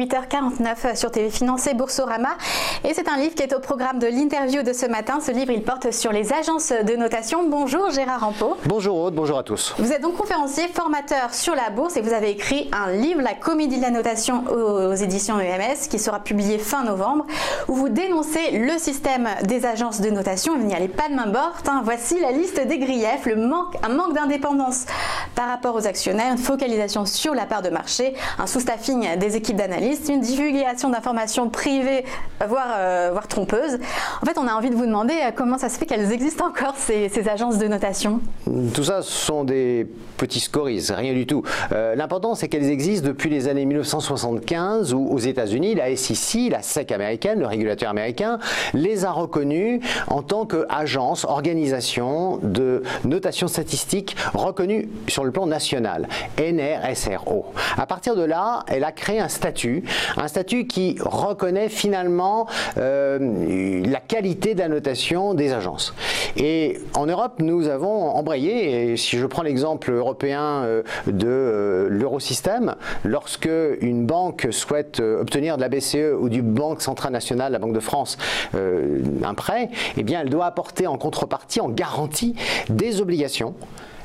8h49 sur TV Finance et Boursorama. Et c'est un livre qui est au programme de l'interview de ce matin. Ce livre, il porte sur les agences de notation. Bonjour Gérard Rampeau. Bonjour Aude, bonjour à tous. Vous êtes donc conférencier, formateur sur la bourse et vous avez écrit un livre, La comédie de la notation aux éditions EMS, qui sera publié fin novembre, où vous dénoncez le système des agences de notation. Il n'y allait pas de main morte. Voici la liste des griefs, un manque d'indépendance par rapport aux actionnaires, une focalisation sur la part de marché, un sous-staffing des équipes d'analystes, une divulgation d'informations privées, voire trompeuses. En fait, on a envie de vous demander comment ça se fait qu'elles existent encore, ces agences de notation. Tout ça, ce sont des petits scories, rien du tout. L'important, c'est qu'elles existent depuis les années 1975, où aux États-Unis, la SEC, la SEC américaine, le régulateur américain, les a reconnues en tant qu'agence, organisation de notation statistique reconnue sur le plan national, NRSRO. À partir de là, elle a créé un statut qui reconnaît finalement la qualité de la notation des agences. Et en Europe, nous avons embrayé, et si je prends l'exemple européen de l'Eurosystème, lorsque une banque souhaite obtenir de la BCE ou du Banque Centrale Nationale, la Banque de France, un prêt, eh bien elle doit apporter en contrepartie, en garantie, des obligations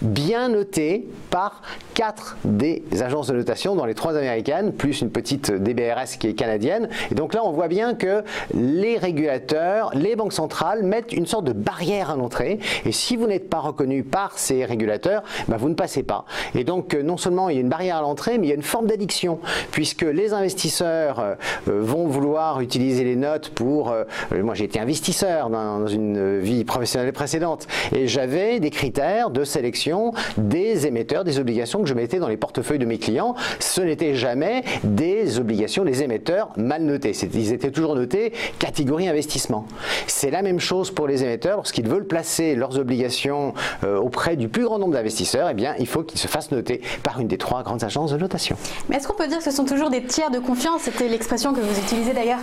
bien notées par 4 des agences de notation, dans les 3 américaines, plus une petite DBRS qui est canadienne. Et donc là, on voit bien que les régulateurs, les banques centrales mettent une sorte de barrière à l'entrée. Et si vous n'êtes pas reconnu par ces régulateurs, vous ne passez pas. Et donc, non seulement il y a une barrière à l'entrée, mais il y a une forme d'addiction, puisque les investisseurs vont vouloir utiliser les notes pour... moi, j'ai été investisseur dans une vie professionnelle précédente, et j'avais des critères de sélection des émetteurs, des obligations que je mettais dans les portefeuilles de mes clients. Ce n'était jamais des obligations, des émetteurs mal notés. Ils étaient toujours notés catégorie investissement. C'est la même chose pour les émetteurs. Lorsqu'ils veulent placer leurs obligations auprès du plus grand nombre d'investisseurs, eh bien, il faut qu'ils se fassent noter par une des 3 grandes agences de notation. Mais est-ce qu'on peut dire que ce sont toujours des tiers de confiance? C'était l'expression que vous utilisez d'ailleurs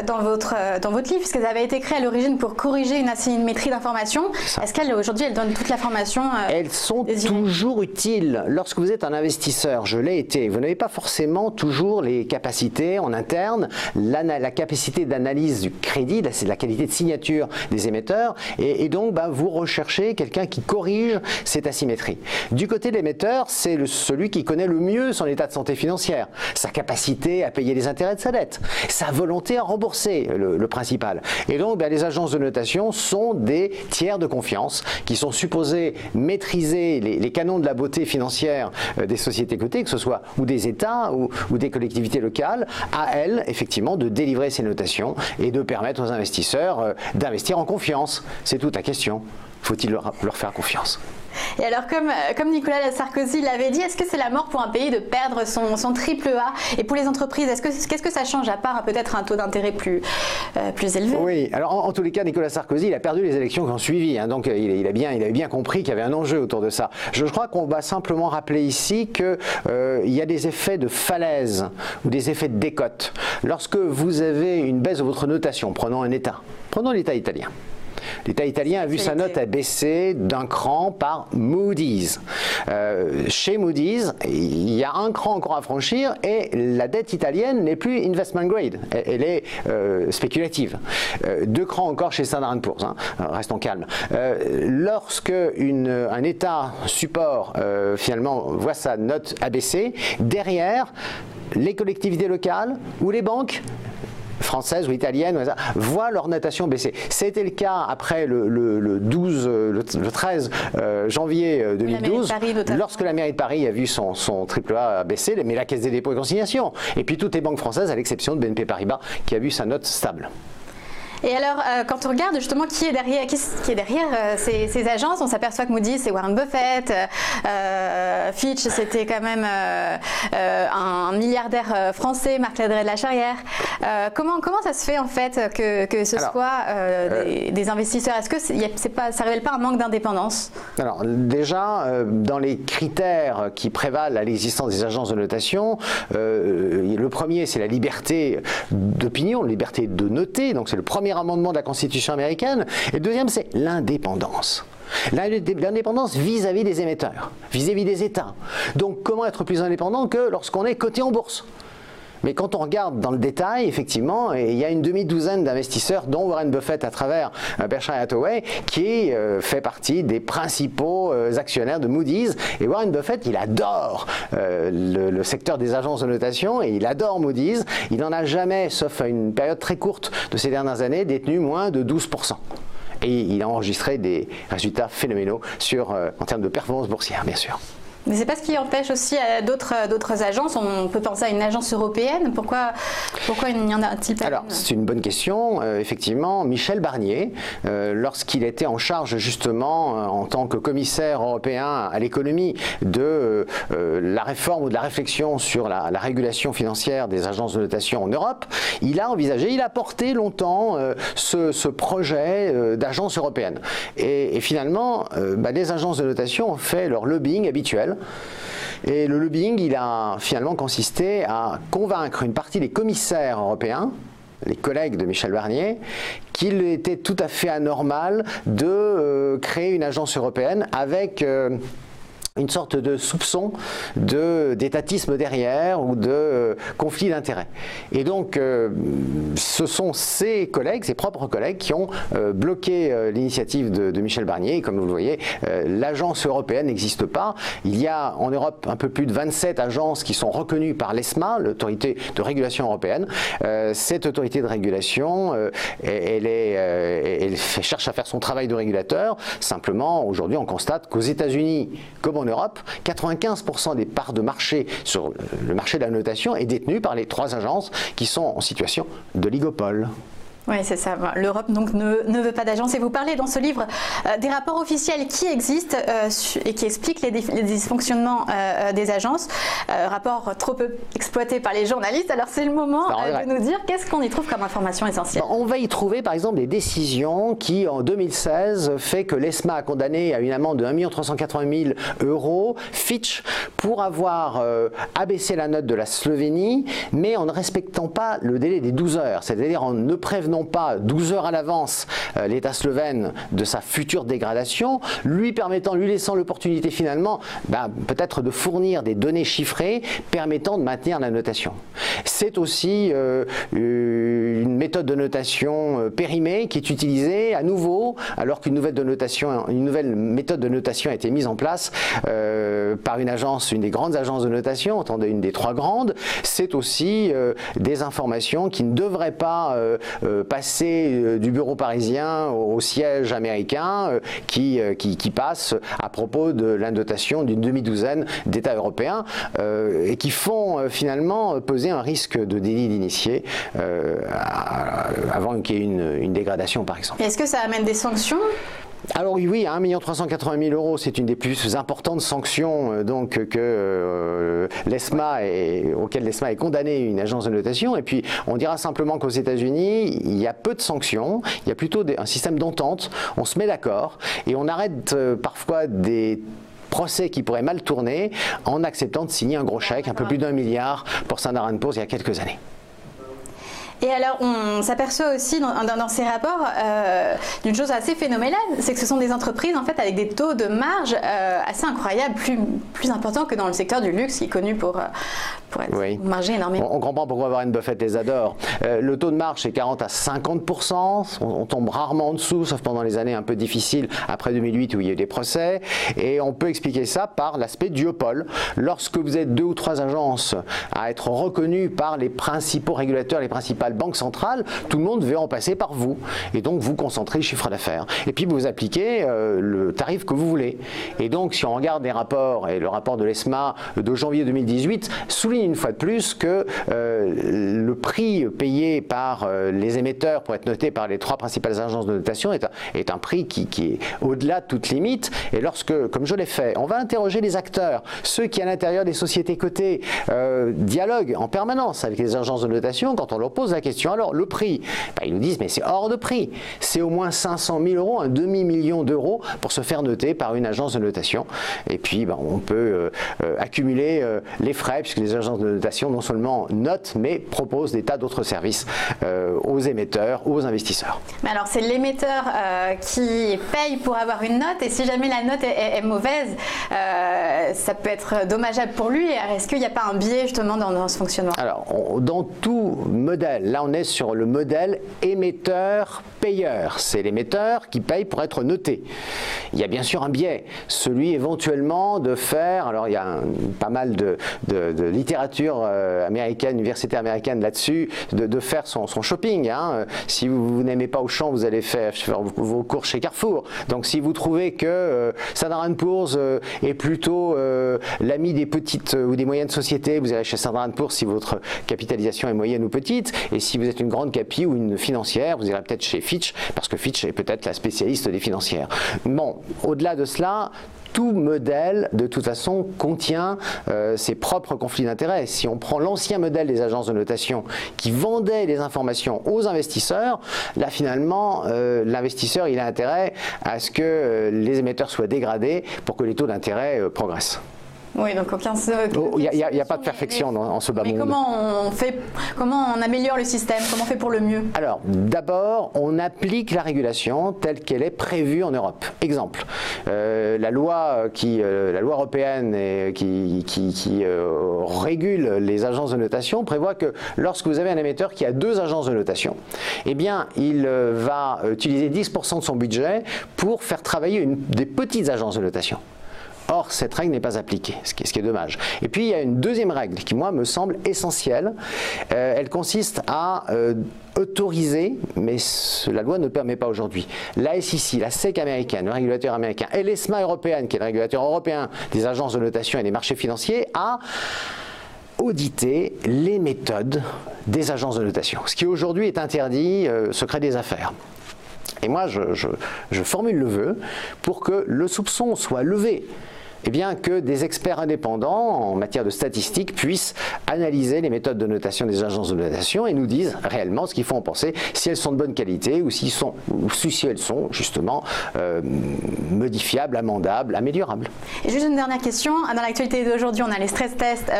dans votre livre, puisqu'elles avaient été créées à l'origine pour corriger une asymétrie d'information. Est-ce qu'aujourd'hui, elles donnent toute l'information? Elles sont toujours utiles. Lorsque vous êtes un investisseur, je l'ai été, vous n'avez pas forcément toujours les capacités en interne, la capacité d'analyse du crédit, la qualité de signature des émetteurs, et donc vous recherchez quelqu'un qui corrige cette asymétrie. Du côté de l'émetteur, c'est celui qui connaît le mieux son état de santé financière, sa capacité à payer les intérêts de sa dette, sa volonté à rembourser le principal. Et donc les agences de notation sont des tiers de confiance qui sont supposés maîtriser les canons de la beauté financière des sociétés cotées, que ce soit ou des États ou des collectivités locales, à elles, effectivement, de délivrer ces notations et de permettre aux investisseurs d'investir en confiance. C'est toute la question. Faut-il leur faire confiance? Et alors, comme Nicolas Sarkozy l'avait dit, est-ce que c'est la mort pour un pays de perdre son triple A? Et pour les entreprises, qu'est-ce que ça change, à part peut-être un taux d'intérêt plus élevé? Oui, alors en tous les cas, Nicolas Sarkozy, il a perdu les élections qui ont suivi, donc il avait bien compris qu'il y avait un enjeu autour de ça. Je crois qu'on va simplement rappeler ici qu'il y a des effets de falaise ou des effets de décote. Lorsque vous avez une baisse de votre notation, prenons l'État italien. L'État italien a vu sa note baisser d'un cran par Moody's. Chez Moody's, il y a un cran encore à franchir et la dette italienne n'est plus investment grade, elle est spéculative. 2 crans encore chez Standard & Poor's, restons calmes. Lorsque un État support finalement voit sa note abaisser, derrière, les collectivités locales ou les banques françaises ou italiennes voient leur notation baisser. C'était le cas après le 13 janvier 2012, lorsque la mairie de Paris a vu son AAA baisser, mais la Caisse des dépôts et consignations. Et puis toutes les banques françaises, à l'exception de BNP Paribas, qui a vu sa note stable. Et alors, quand on regarde justement qui est derrière ces agences, on s'aperçoit que Moody's, c'est Warren Buffett, Fitch, c'était quand même un milliardaire français, Marc Ladreit de la Charrière. Comment ça se fait en fait que ce soit des investisseurs? Est-ce que ça ne révèle pas un manque d'indépendance? Alors déjà, dans les critères qui prévalent à l'existence des agences de notation, le premier c'est la liberté d'opinion, la liberté de noter, donc c'est le premier amendement de la Constitution américaine, et le deuxième c'est l'indépendance. L'indépendance vis-à-vis des émetteurs, vis-à-vis des États. Donc comment être plus indépendant que lorsqu'on est coté en bourse? Mais quand on regarde dans le détail, effectivement, il y a une demi-douzaine d'investisseurs, dont Warren Buffett à travers Berkshire Hathaway, qui fait partie des principaux actionnaires de Moody's. Et Warren Buffett, il adore le secteur des agences de notation et il adore Moody's. Il n'en a jamais, sauf à une période très courte de ces dernières années, détenu moins de 12%. Et il a enregistré des résultats phénoménaux en termes de performance boursière, bien sûr. Mais c'est pas ce qui empêche aussi d'autres agences. On peut penser à une agence européenne. Pourquoi il n'y en a-t-il pas? Alors, c'est une bonne question. Effectivement, Michel Barnier, lorsqu'il était en charge justement en tant que commissaire européen à l'économie de la réforme ou de la réflexion sur la régulation financière des agences de notation en Europe, il a envisagé, il a porté longtemps ce projet d'agence européenne. Et finalement, les agences de notation ont fait leur lobbying habituel. Et le lobbying, il a finalement consisté à convaincre une partie des commissaires européens, les collègues de Michel Barnier, qu'il était tout à fait anormal de créer une agence européenne avec une sorte de soupçon d'étatisme derrière ou de conflit d'intérêts. Et donc, ce sont ses collègues, ses propres collègues, qui ont bloqué l'initiative de Michel Barnier. Et comme vous le voyez, l'agence européenne n'existe pas. Il y a en Europe un peu plus de 27 agences qui sont reconnues par l'ESMA, l'autorité de régulation européenne. Cette autorité de régulation, elle cherche à faire son travail de régulateur. Simplement, aujourd'hui, on constate qu'aux États-Unis, comme en Europe, 95% des parts de marché sur le marché de la notation est détenue par les 3 agences qui sont en situation d'oligopole. Oui, c'est ça. L'Europe donc ne veut pas d'agence. Et vous parlez dans ce livre des rapports officiels qui existent et qui expliquent les dysfonctionnements des agences. Rapports trop peu exploités par les journalistes. Alors c'est le moment de nous dire qu'est-ce qu'on y trouve comme information essentielle. On va y trouver par exemple des décisions qui en 2016 fait que l'ESMA a condamné à une amende de 1 380 000 € Fitch pour avoir abaissé la note de la Slovénie, mais en ne respectant pas le délai des 12 heures, c'est-à-dire en ne prévenant pas 12 heures à l'avance l'État slovène de sa future dégradation, lui laissant l'opportunité finalement peut-être de fournir des données chiffrées permettant de maintenir la notation. C'est aussi une méthode de notation périmée qui est utilisée à nouveau alors qu'une nouvelle méthode de notation a été mise en place par une des grandes agences de notation, entendez une des 3 grandes. C'est aussi des informations qui ne devraient pas passer du bureau parisien au siège américain qui passe à propos de la notation d'une demi-douzaine d'États européens et qui font finalement peser un risque de délit d'initié avant qu'il y ait une dégradation par exemple. Est-ce que ça amène des sanctions ? Alors oui, 1 380 000 €, c'est une des plus importantes sanctions auquel l'ESMA est condamné une agence de notation. Et puis on dira simplement qu'aux États-Unis, il y a peu de sanctions, il y a plutôt un système d'entente, on se met d'accord et on arrête parfois des procès qui pourraient mal tourner en acceptant de signer un gros chèque, un peu plus d'1 milliard pour Standard & Poor's il y a quelques années. Et alors, on s'aperçoit aussi dans ces rapports d'une chose assez phénoménale, c'est que ce sont des entreprises en fait avec des taux de marge assez incroyables, plus importants que dans le secteur du luxe qui est connu pour être margé énormément. On comprend pourquoi Warren Buffett les adore. Le taux de marge c'est 40 à 50%, on tombe rarement en dessous, sauf pendant les années un peu difficiles après 2008 où il y a eu des procès, et on peut expliquer ça par l'aspect duopole. Lorsque vous êtes 2 ou 3 agences à être reconnues par les principaux régulateurs, les principales banques centrales, tout le monde veut en passer par vous. Et donc vous concentrez le chiffre d'affaires. Et puis vous appliquez le tarif que vous voulez. Et donc si on regarde les rapports, et le rapport de l'ESMA de janvier 2018 souligne une fois de plus que le prix payé par les émetteurs pour être noté par les 3 principales agences de notation est un prix qui est au-delà de toute limite. Et lorsque, comme je l'ai fait, on va interroger les acteurs, ceux qui à l'intérieur des sociétés cotées dialoguent en permanence avec les agences de notation, quand on leur pose la question, alors le prix, ils nous disent mais c'est hors de prix, c'est au moins 500 000 €, un demi-million d'euros pour se faire noter par une agence de notation. Et puis on peut accumuler les frais puisque les agences agences de notation non seulement notent, mais proposent des tas d'autres services aux émetteurs, aux investisseurs. Mais alors c'est l'émetteur qui paye pour avoir une note, et si jamais la note est mauvaise, ça peut être dommageable pour lui. Est-ce qu'il n'y a pas un biais justement dans ce fonctionnement? Alors, dans tout modèle, là on est sur le modèle émetteur-payeur. C'est l'émetteur qui paye pour être noté. Il y a bien sûr un biais, celui éventuellement de faire, alors il y a pas mal de littérature américaine, universitaire américaine là-dessus, de faire son shopping. Hein. Si vous n'aimez pas Auchan, vous allez faire vos courses chez Carrefour. Donc si vous trouvez que Standard & Poor's est plutôt l'ami des petites ou des moyennes sociétés, vous irez chez Standard & Poor's si votre capitalisation est moyenne ou petite, et si vous êtes une grande capi ou une financière, vous irez peut-être chez Fitch, parce que Fitch est peut-être la spécialiste des financières. Bon, au-delà de cela, tout modèle, de toute façon, contient ses propres conflits d'intérêts. Si on prend l'ancien modèle des agences de notation qui vendaient les informations aux investisseurs, là finalement, l'investisseur il a intérêt à ce que les émetteurs soient dégradés pour que les taux d'intérêt progressent. Oui, donc il n'y a pas de perfection dans ce bas monde. Mais comment on améliore le système? Comment on fait pour le mieux? Alors, d'abord, on applique la régulation telle qu'elle est prévue en Europe. Exemple, la loi européenne qui régule les agences de notation prévoit que lorsque vous avez un émetteur qui a 2 agences de notation, eh bien, il va utiliser 10% de son budget pour faire travailler des petites agences de notation. Or, cette règle n'est pas appliquée, ce qui est dommage. Et puis, il y a une deuxième règle qui, moi, me semble essentielle. Elle consiste à autoriser, mais la loi ne le permet pas aujourd'hui, la SEC, la SEC américaine, le régulateur américain, et l'ESMA européenne, qui est le régulateur européen des agences de notation et des marchés financiers, à auditer les méthodes des agences de notation. Ce qui aujourd'hui est interdit, secret des affaires. Et moi, je formule le vœu pour que le soupçon soit levé. Eh bien, que des experts indépendants en matière de statistiques puissent analyser les méthodes de notation des agences de notation et nous disent réellement ce qu'il faut en penser, si elles sont de bonne qualité ou si elles sont justement modifiables, amendables, améliorables. Et juste une dernière question. Dans l'actualité d'aujourd'hui, on a les stress tests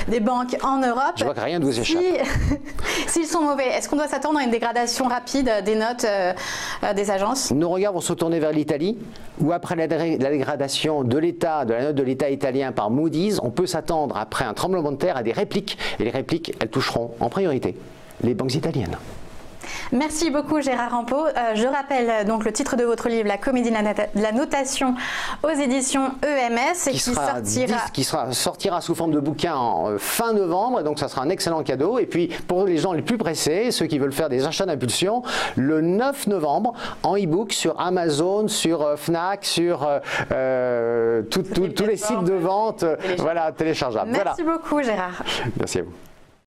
des banques en Europe. Je vois que rien ne vous échappe. S'ils sont mauvais, est-ce qu'on doit s'attendre à une dégradation rapide des notes des agences? Nos regards vont se tourner vers l'Italie, où après la dégradation de l'État, de la note de l'État italien par Moody's, on peut s'attendre après un tremblement de terre à des répliques. Et les répliques, elles toucheront en priorité les banques italiennes. Merci beaucoup Gérard Rampeau. Je rappelle donc le titre de votre livre, La comédie de la notation, aux éditions EMS, qui sortira sous forme de bouquin en fin novembre, et donc ça sera un excellent cadeau. Et puis pour les gens les plus pressés, ceux qui veulent faire des achats d'impulsion, le 9 novembre en e-book sur Amazon, sur Fnac, sur tous les sites de vente téléchargeables. Merci beaucoup Gérard. Merci à vous.